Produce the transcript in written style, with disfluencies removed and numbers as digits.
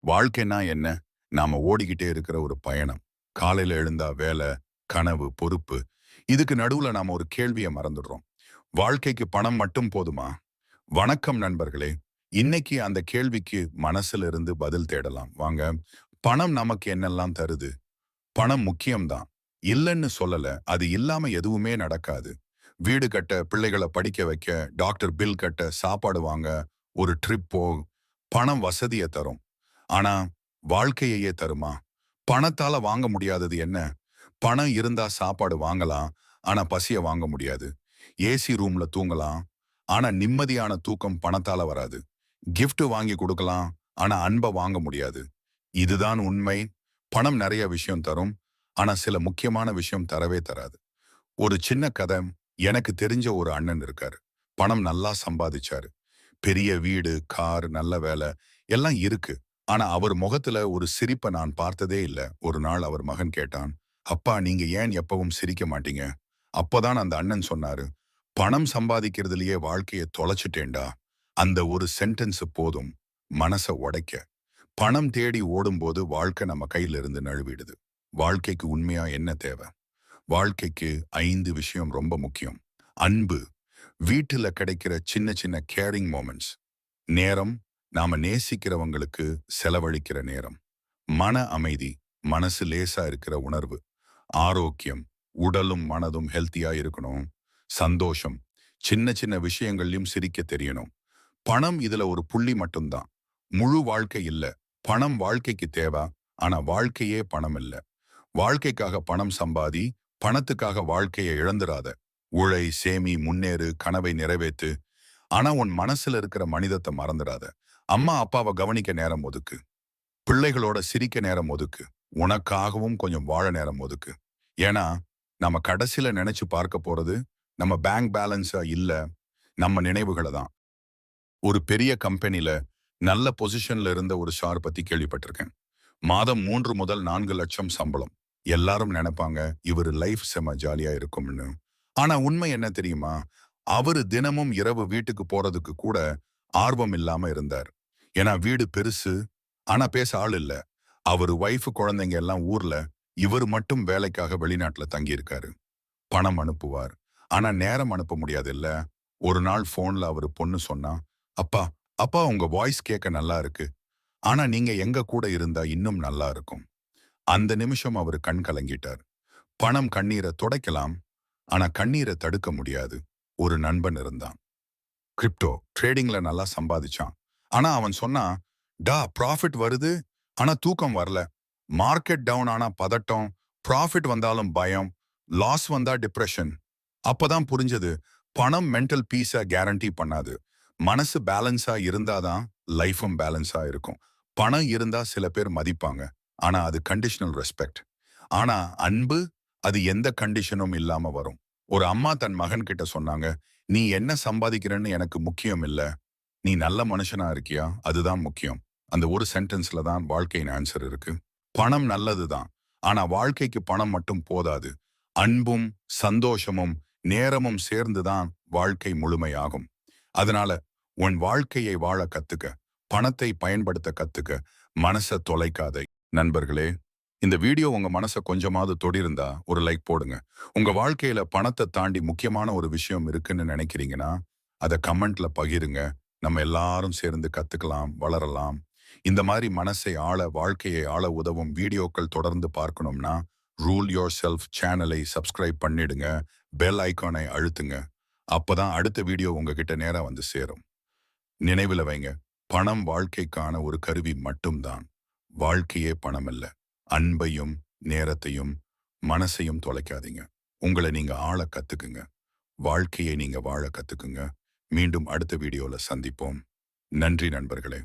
வாழ்க்கைன்னா என்ன? நாம ஓடிக்கிட்டே இருக்கிற ஒரு பயணம். காலையில எழுந்தா வேலை, கனவு, பொறுப்பு. இதுக்கு நடுவுல நாம ஒரு கேள்விய மறந்துடுறோம். வாழ்க்கைக்கு பணம் மட்டும் போதுமா? வணக்கம் நண்பர்களே. இன்னைக்கு அந்த கேள்விக்கு மனசுல இருந்து பதில் தேடலாம். வாங்க. பணம் நமக்கு என்னெல்லாம் தருது? பணம் முக்கியம்தான். இல்லன்னு சொல்லல. அது இல்லாம எதுவுமே நடக்காது. வீடு கட்ட, பிள்ளைகள படிக்க வைக்க, டாக்டர் பில் கட்ட, சாப்பாடு வாங்க, ஒரு ட்ரிப் பணம் வசதிய தரும். ஆனா, வாழ்க்கையையே தருமா? பணத்தால வாங்க முடியாதது என்ன? பணம் இருந்தா சாப்பாடு வாங்கலாம். ஆனா பசிய வாங்க முடியாது. ஏசி ரூம்ல தூங்கலாம். ஆனா நிம்மதியான தூக்கம் பணத்தால வராது. கிஃப்ட் வாங்கி கொடுக்கலாம். ஆனா அன்ப வாங்க முடியாது. இதுதான் உண்மை. பணம் நிறைய விஷயம் தரும். ஆனா சில முக்கியமான விஷயம் தரவே தராது. ஒரு சின்ன கதை. எனக்கு தெரிஞ்ச ஒரு அண்ணன் இருக்காரு. பணம் நல்லா சம்பாதிச்சாரு. பெரிய வீடு, கார், நல்ல வேலை எல்லாம் இருக்கு. ஆனா அவர் முகத்துல ஒரு சிரிப்ப நான் பார்த்ததே இல்ல. ஒரு நாள் அவர் மகன் கேட்டான், "அப்பா நீங்க ஏன் எப்பவும் சிரிக்க மாட்டீங்க?" அப்பதான் அந்த அண்ணன் சொன்னாரு, "பணம் சம்பாதிக்கிறதுலயே வாழ்க்கைய தொலைச்சிட்டேன்டா." அந்த ஒரு சென்டென்ஸ் போதும் மனச உடைக்க. பணம் தேடி ஓடும்போது வாழ்க்கை நம்ம கையில இருந்து நழுவிடுது. வாழ்க்கைக்கு உண்மையா என்ன தேவை? வாழ்க்கைக்கு 5 விஷயம் ரொம்ப முக்கியம். அன்பு, வீட்டுல கிடைக்கிற சின்ன சின்ன கேரிங் மொமெண்ட்ஸ். நேரம், நாம நேசிக்கிறவங்களுக்கு செலவழிக்கிற நேரம். மன அமைதி, மனசு லேசா இருக்கிற உணர்வு. ஆரோக்கியம், உடலும் மனதும் ஹெல்த்தியா இருக்கணும். சந்தோஷம், சின்ன சின்ன விஷயங்கள்லயும் சிரிக்க தெரியணும். பணம் இதுல ஒரு புள்ளி மட்டும்தான். முழு வாழ்க்கை இல்ல. பணம் வாழ்க்கைக்கு தேவை. ஆனா வாழ்க்கையே பணம் இல்ல. வாழ்க்கைக்காக பணம் சம்பாதி, பணத்துக்காக வாழ்க்கையை இழந்துராத. உழை, சேமி, முன்னேறு, கனவை நிறைவேத்து. ஆனா உன் மனசுல இருக்கிற மனிதத்தை மறந்துடாத. அம்மா அப்பாவை கவனிக்க நேரம் ஒதுக்கு. பிள்ளைகளோட சிரிக்க நேரம் ஒதுக்கு. உனக்காகவும் கொஞ்சம் வாழ நேரம் ஒதுக்கு. ஏன்னா நம்ம கடைசியில நினைச்சு பார்க்க போறது நம்ம பேங்க் பேலன்ஸா இல்ல, நம்ம நினைவுகளை தான். ஒரு பெரிய கம்பெனில நல்ல பொசிஷன்ல இருந்த ஒரு சார் பத்தி கேள்விப்பட்டிருக்கேன். மாதம் 3 முதல் 4 லட்சம் சம்பளம். எல்லாரும் நினைப்பாங்க இவரு லைஃப் செம ஜாலியா இருக்கும்னு. ஆனா உண்மை என்ன தெரியுமா? அவரு தினமும் இரவு வீட்டுக்கு போறதுக்கு கூட ஆர்வம் இல்லாம இருந்தார். ஏன்னா வீடு பெருசு, ஆனா பேச ஆள் இல்ல. அவரு வைஃப் குழந்தைங்க எல்லாம் ஊர்ல, இவர் மட்டும் வேலைக்காக வெளிநாட்டுல தங்கி இருக்காரு. பணம் அனுப்புவார். ஆனா நேரம் அனுப்ப முடியாது இல்ல. ஒரு நாள் போன்ல அவரு பொண்ணு சொன்னா, "அப்பா, அப்பா உங்க வாய்ஸ் கேட்க நல்லா இருக்கு. ஆனா நீங்க எங்க கூட இருந்தா இன்னும் நல்லா இருக்கும்." அந்த நிமிஷம் அவரு கண் கலங்கிட்டார். பணம் கண்ணீரை துடைக்கலாம், ஆனா கண்ணீரை தடுக்க முடியாது. ஒரு நண்பன் இருந்தான். கிரிப்டோ ட்ரேடிங்ல நல்லா சம்பாதிச்சான். ஆனா அவன் சொன்னான், ப்ராஃபிட் வருது, ஆனா தூக்கம் வரல. மார்க்கெட் டவுன் ஆனா பதட்டம், ப்ராஃபிட் வந்தாலும் பயம், லாஸ் வந்தா டிப்ரெஷன். அப்பதான் புரிஞ்சது, பணம் மென்டல் பீஸை கேரண்டி பண்ணாது. மனசு பேலன்ஸா இருந்தாதான் லைஃபும் பேலன்ஸா இருக்கும். பணம் இருந்தா சில பேர் மதிப்பாங்க. ஆனா அது கண்டிஷனல் ரெஸ்பெக்ட். ஆனா அன்பு, அது எந்த கண்டிஷனும் இல்லாம வரும். ஒரு அம்மா தன் மகன் கிட்ட சொன்னாங்க, "நீ என்ன சம்பாதிக்கிறன்னு எனக்கு முக்கியம் இல்ல. நீ நல்ல மனுஷனா இருக்கியா? அதுதான் முக்கியம்." அந்த ஒரு சென்டென்ஸ்ல தான் வாழ்க்கையின் ஆன்சர் இருக்கு. பணம் நல்லதுதான். ஆனா வாழ்க்கைக்கு பணம் மட்டும் போதாது. அன்பும், சந்தோஷமும், நேரமும் சேர்ந்துதான் வாழ்க்கை முழுமையாகும். அதனால உன் வாழ்க்கையை வாழ கத்துக்க. பணத்தை பயன்படுத்த கத்துக்க. மனச தொலைக்காதே. நண்பர்களே, இந்த வீடியோ உங்க மனச கொஞ்சமாவது தொடிருந்தா ஒரு லைக் போடுங்க. உங்க வாழ்க்கையில பணத்தை தாண்டி முக்கியமான ஒரு விஷயம் இருக்குன்னு நினைக்கிறீங்கன்னா, அதை கமெண்ட்ல பகிருங்க. நம்ம எல்லாரும் சேர்ந்து கத்துக்கலாம், வளரலாம். இந்த மாதிரி மனசை ஆள, வாழ்க்கையை ஆள உதவும் வீடியோக்கள் தொடர்ந்து பார்க்கணும்னா, ரூல் யோர் செல்ஃப் சேனலை சப்ஸ்கிரைப் பண்ணிடுங்க. பெல் ஐகானை அழுத்துங்க. அப்பதான் அடுத்த வீடியோ உங்ககிட்ட நேரா வந்து சேரும். நினைவில் வைங்க, பணம் வாழ்க்கைக்கான ஒரு கருவி மட்டும்தான். வாழ்க்கையே பணம் அல்ல. அன்பையும், நேரத்தையும், மனசையும் தொலைக்காதீங்க. உங்களை நீங்க ஆள கத்துக்குங்க. வாழ்க்கையை நீங்க வாழ கத்துக்குங்க. மீண்டும் அடுத்த வீடியோல சந்திப்போம். நன்றி நண்பர்களே.